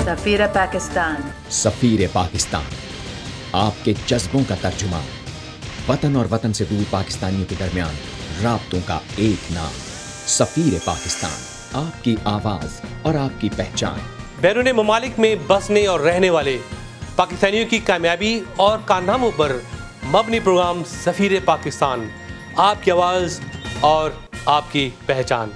सफीर पाकिस्तान। सफीर पाकिस्तान, आपके जज्बों का तर्जुमान, वतन और वतन से दूर पाकिस्तानियों के दरमियान राब्तों का एक नाम। सफीर पाकिस्तान, आपकी आवाज़ और आपकी पहचान। बैरून ममालिक में बसने और रहने वाले पाकिस्तानियों की कामयाबी और कारनामों पर मबनी प्रोग्राम सफीर पाकिस्तान, आपकी आवाज़ और आपकी पहचान।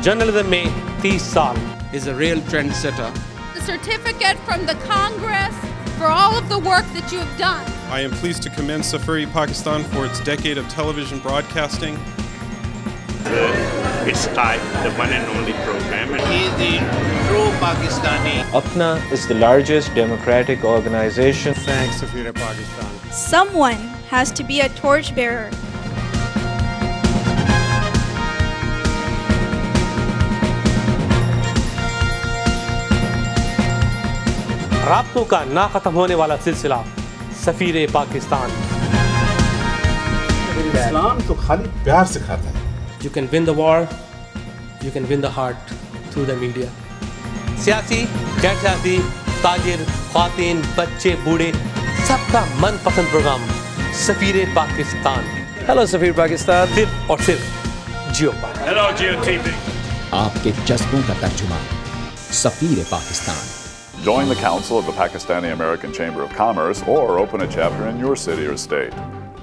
जर्नलिज्म में 30 साल is a real trendsetter. The certificate from the Congress for all of the work that you have done. I am pleased to commend Safiri Pakistan for its decade of television broadcasting. It's type, the one and only program. He is the true Pakistani. Apna is the largest democratic organization. Thanks, Safiri Pakistan. Someone has to be a torchbearer. राब्तों का ना खत्म होने वाला सिलसिला सफीर पाकिस्तान। इस्लाम तो खाली प्यार सिखाता है। You can win the war, you can win the heart through the media. सियासी, गैर सियासी, ताजिर, ख्वातीन, बच्चे, बूढ़े, सबका मनपसंद program Safir Pakistan. Hello Safir Pakistan. सिर्फ और सिर्फ जियो पर। Hello, Geo TV. आपके जज्बों का तर्जुमान, सफीर Pakistan. Join the Council of the Pakistani American Chamber of Commerce or open a chapter in your city or state.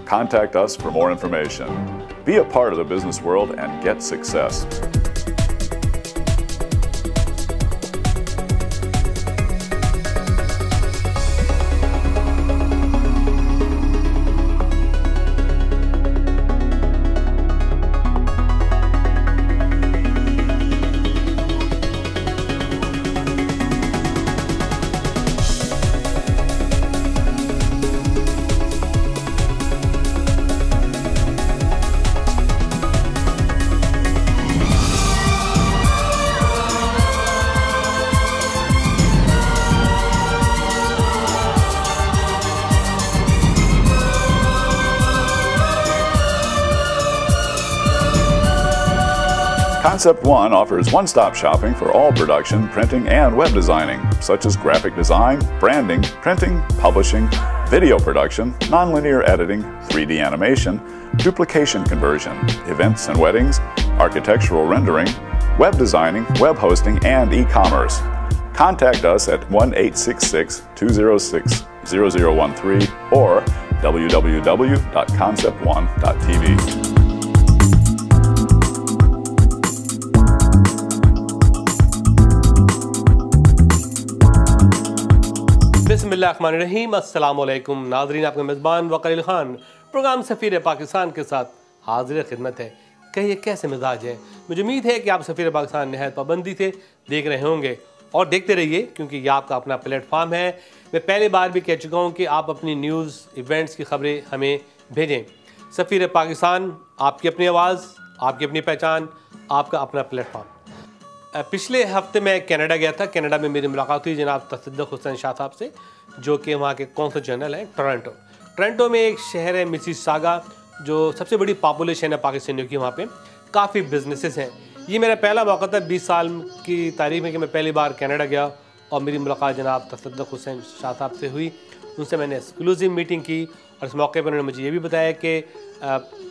Contact us for more information. Be a part of the business world and get success. Concept One offers one-stop shopping for all production, printing, and web designing, such as graphic design, branding, printing, publishing, video production, nonlinear editing, 3D animation, duplication conversion, events and weddings, architectural rendering, web designing, web hosting, and e-commerce. Contact us at 1-866-206-0013 or www.conceptone.tv. बिस्मिल्लाहिर्रहमानिर्रहीम। अस्सलाम वालेकुम नाज़रीन, आपका मेज़बान वक़ील Khan programme सफ़ीर पाकिस्तान के साथ हाज़िर खिदमत है। कहिए कैसे मिजाज है। मुझे उम्मीद है कि आप सफ़ीर पाकिस्तान नहायत पाबंदी से देख रहे होंगे और देखते रहिए, क्योंकि ये आपका अपना प्लेटफार्म है। मैं पहली बार भी कह चुका हूँ कि आप अपनी न्यूज़ इवेंट्स की ख़बरें हमें भेजें। सफ़ीर पाकिस्तान, आपकी अपनी आवाज़, आपकी अपनी पहचान, आपका अपना प्लेटफार्म। पिछले हफ्ते मैं कनाडा गया था। कनाडा में मेरी मुलाकात हुई जनाब तसद्दुक़ हुसैन शाह साहब से, जो कि वहाँ के कौंसल जनरल हैं टोरंटो। टोरंटो में एक शहर है मिसिसागा, जो सबसे बड़ी पॉपुलेशन है पाकिस्तानियों की। वहाँ पे काफ़ी बिजनेसेस हैं। ये मेरा पहला मौका था 20 साल की तारीख में कि मैं पहली बार कनाडा गया और मेरी मुलाकात जनाब तसद्दुक़ हुसैन शाह साहब से हुई। उनसे मैंने एक्सक्लूसिव मीटिंग की और इस मौके पर उन्होंने मुझे ये भी बताया कि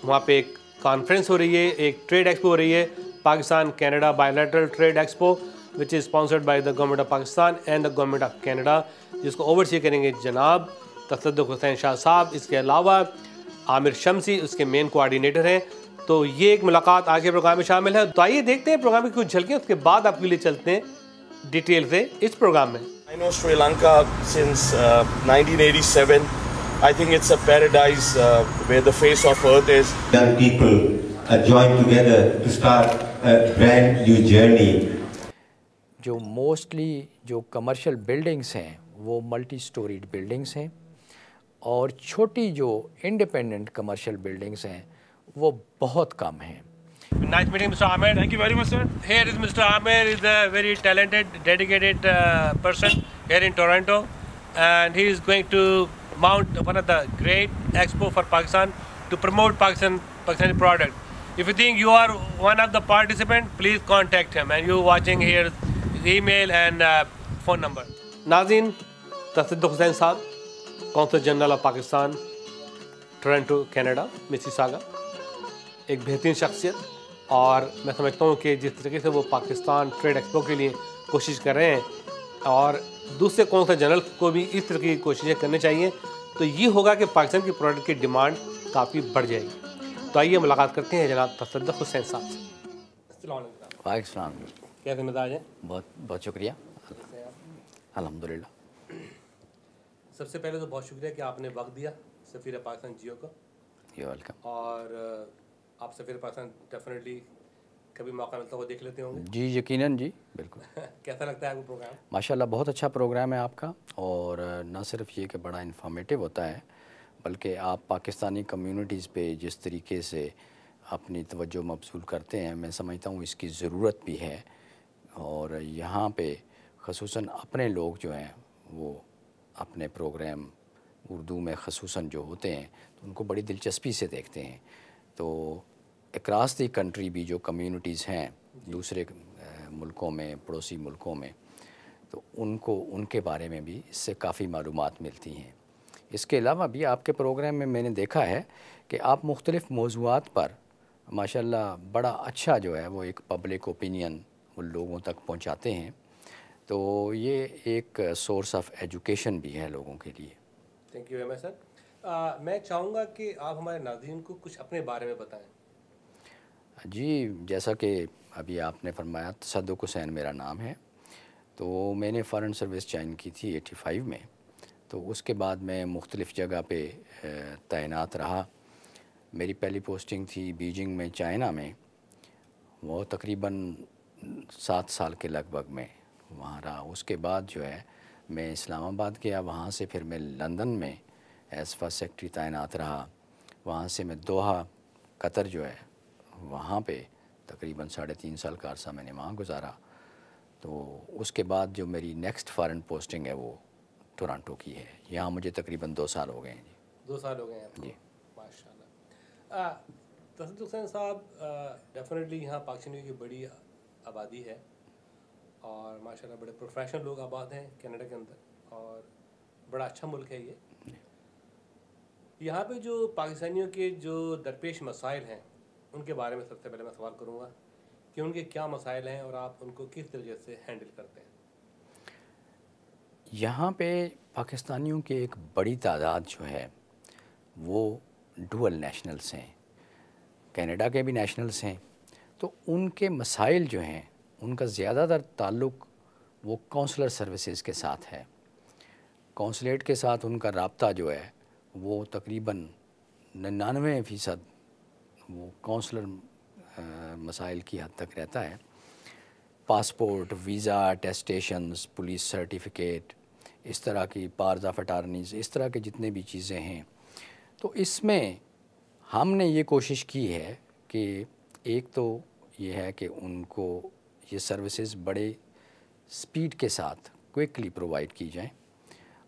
वहाँ पे एक कॉन्फ्रेंस हो रही है, एक ट्रेड एक्सपो हो रही है, Pakistan Canada bilateral trade expo, which is sponsored by the government of Pakistan and the government of Canada, जिसको ओवरसी करेंगे जनाब तसद्दुक़ हुसैन शाह साहब। इसके अलावा आमिर शमसी उसके मेन कोऑर्डिनेटर हैं। तो ये एक मुलाकात आज के प्रोग्राम में शामिल है। तो आइए देखते हैं प्रोग्राम की कुछ झलकियाँ, उसके बाद आपके लिए चलते हैं डिटेल से इस प्रोग्राम में। I know Sri Lanka since 1987. I think it's a paradise where the face of earth is. Young people join together to start a brand new journey. जो मोस्टली जो कमर्शियल बिल्डिंग्स हैं वो multi storeyed buildings हैं और छोटी जो independent commercial buildings हैं वो बहुत कम हैं। Nice meeting, Mr. Amir. Thank you very much, sir. Here is Mr. Amir. Is a very talented, dedicated person here in Toronto, and he is going to mount one of the great expo for Pakistan to promote Pakistani product. If you think you are one of the participants, please contact him. And you watching here, email and phone number. नाज़रीन, तसद्दुक़ हुसैन साहब, consul general of Pakistan, Toronto, Canada, Mississauga, एक बेहतरीन शख्सियत, और मैं समझता हूँ कि जिस तरीके से वो पाकिस्तान ट्रेड एक्सपो के लिए कोशिश कर रहे हैं और दूसरे कौंसल जनरल को भी इस तरह की कोशिशें करनी चाहिए, तो ये होगा कि पाकिस्तान की प्रोडक्ट की डिमांड काफ़ी बढ़ जाएगी। तो आइए मुलाकात करते हैं जनाब तसद्दुक़ हुसैन साहब से। वालेकुम, कैसे मिजाज हैं? बहुत शुक्रिया, अल्हम्दुलिल्लाह। सबसे पहले तो बहुत शुक्रिया कि आपने वक्त दिया सफ़ीर पाकिस्तान जियो को। You welcome. और आप सफ़ीर पाकिस्तान डेफिनेटली कभी मौका मिलता हो देख लेते होंगे। जी यकीनन जी, बिल्कुल। कैसा लगता है आपको प्रोग्राम? माशाल्लाह बहुत अच्छा प्रोग्राम है आपका, और न सिर्फ ये कि बड़ा इन्फॉर्मेटिव होता है, बल्कि आप पाकिस्तानी कम्युनिटीज़ पे जिस तरीके से अपनी तवज्जो मबसूल करते हैं, मैं समझता हूँ इसकी ज़रूरत भी है। और यहाँ पे ख़ुसूसन अपने लोग जो हैं वो अपने प्रोग्राम उर्दू में ख़ुसूसन जो होते हैं तो उनको बड़ी दिलचस्पी से देखते हैं। तो अक्रॉस दी कंट्री भी जो कम्युनिटीज़ हैं दूसरे मुल्कों में, पड़ोसी मुल्कों में, तो उनको उनके बारे में भी इससे काफ़ी मालूमात मिलती हैं। इसके अलावा भी आपके प्रोग्राम में मैंने देखा है कि आप मुख्तलिफ़ मौज़ूआत पर माशाल्लाह बड़ा अच्छा जो है वो एक पब्लिक ओपिनियन उन लोगों तक पहुंचाते हैं, तो ये एक सोर्स ऑफ एजुकेशन भी है लोगों के लिए। Thank you very much sir. मैं चाहूँगा कि आप हमारे नाज़रीन को कुछ अपने बारे में बताएं। जी, जैसा कि अभी आपने फरमाया, तसद्दुक़ हुसैन मेरा नाम है। तो मैंने फ़ॉरेन सर्विस ज्वाइन की थी 85 में, तो उसके बाद मैं मुख्तलिफ़ जगह पे तैनात रहा। मेरी पहली पोस्टिंग थी बीजिंग में, चाइना में, वो तकरीबन 7 साल के लगभग में वहाँ रहा। उसके बाद जो है मैं इस्लामाबाद गया, वहाँ से फिर मैं लंदन में एज़ फर्स्ट सेक्रेटरी तैनात रहा। वहाँ से मैं दोहा कतर जो है वहाँ पे तकरीबन 3.5 साल का अरसा मैंने वहाँ गुजारा। तो उसके बाद जो मेरी नेक्स्ट फॉरेन पोस्टिंग है वो टोरंटो की है। यहाँ मुझे तकरीबन 2 साल हो गए हैं जी। 2 साल हो गए हैं जी, माशाल्लाह। तसद्दुक़ हुसैन साहब, डेफिनेटली यहाँ पाकिस्तानियों की बड़ी आबादी है और माशाल्लाह बड़े प्रोफेशनल लोग आबाद हैं कनाडा के अंदर, और बड़ा अच्छा मुल्क है ये। यहाँ पे जो पाकिस्तानियों के जो दरपेश मसाइल हैं उनके बारे में सबसे पहले मैं सवाल करूँगा कि उनके क्या मसाइल हैं और आप उनको किस तरीके से हैंडल करते हैं? यहाँ पे पाकिस्तानियों की एक बड़ी तादाद जो है वो डुअल नेशनल्स हैं, कनाडा के भी नेशनल्स हैं। तो उनके मसाइल जो हैं उनका ज़्यादातर ताल्लुक़ वो कौंसलर सर्विसेज के साथ है। कौंसलेट के साथ उनका राब्ता जो है वो तकरीबन 99% वो कौंसलर मसाइल की हद तक रहता है। पासपोर्ट, वीज़ा, अटेस्टेशंस, पुलिस सर्टिफिकेट, इस तरह की पावर्स ऑफ अटॉर्नीज़, इस तरह के जितने भी चीज़ें हैं, तो इसमें हमने ये कोशिश की है कि एक तो ये है कि उनको ये सर्विसेज बड़े स्पीड के साथ क्विकली प्रोवाइड की जाएं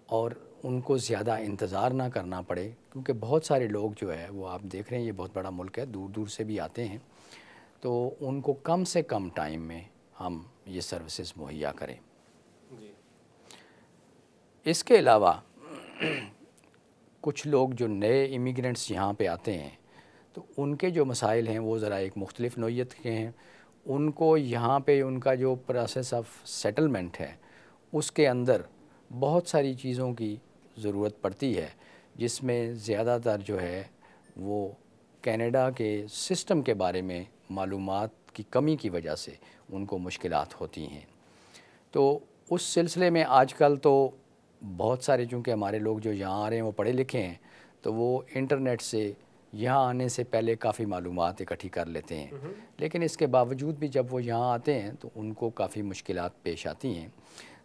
और उनको ज़्यादा इंतज़ार ना करना पड़े, क्योंकि बहुत सारे लोग जो है वो आप देख रहे हैं ये बहुत बड़ा मुल्क है, दूर दूर से भी आते हैं, तो उनको कम से कम टाइम में हम ये सर्विसेज मुहैया करें। जी। इसके अलावा कुछ लोग जो नए इमिग्रेंट्स यहाँ पे आते हैं तो उनके जो मसाइल हैं वो ज़रा एक मुख्तलिफ़ नौइयत के हैं। उनको यहाँ पे उनका जो प्रोसेस ऑफ सेटलमेंट है उसके अंदर बहुत सारी चीज़ों की ज़रूरत पड़ती है, जिसमें ज़्यादातर जो है वो कनाडा के सिस्टम के बारे में मालूमात की कमी की वजह से उनको मुश्किलात होती हैं। तो उस सिलसिले में आजकल तो बहुत सारे, चूँकि हमारे लोग जो यहाँ आ रहे हैं वो पढ़े लिखे हैं, तो वो इंटरनेट से यहाँ आने से पहले काफ़ी मालूमात इकट्ठी कर लेते हैं, लेकिन इसके बावजूद भी जब वो यहाँ आते हैं तो उनको काफ़ी मुश्किलात पेश आती हैं।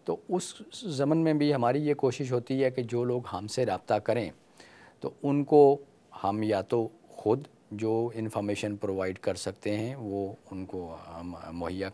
तो उस ज़मन में भी हमारी ये कोशिश होती है कि जो लोग हमसे रब्ता करें तो उनको हम या तो ख़ुद जो इन्फॉर्मेशन प्रोवाइड कर सकते हैं वो उनको हम मुहैया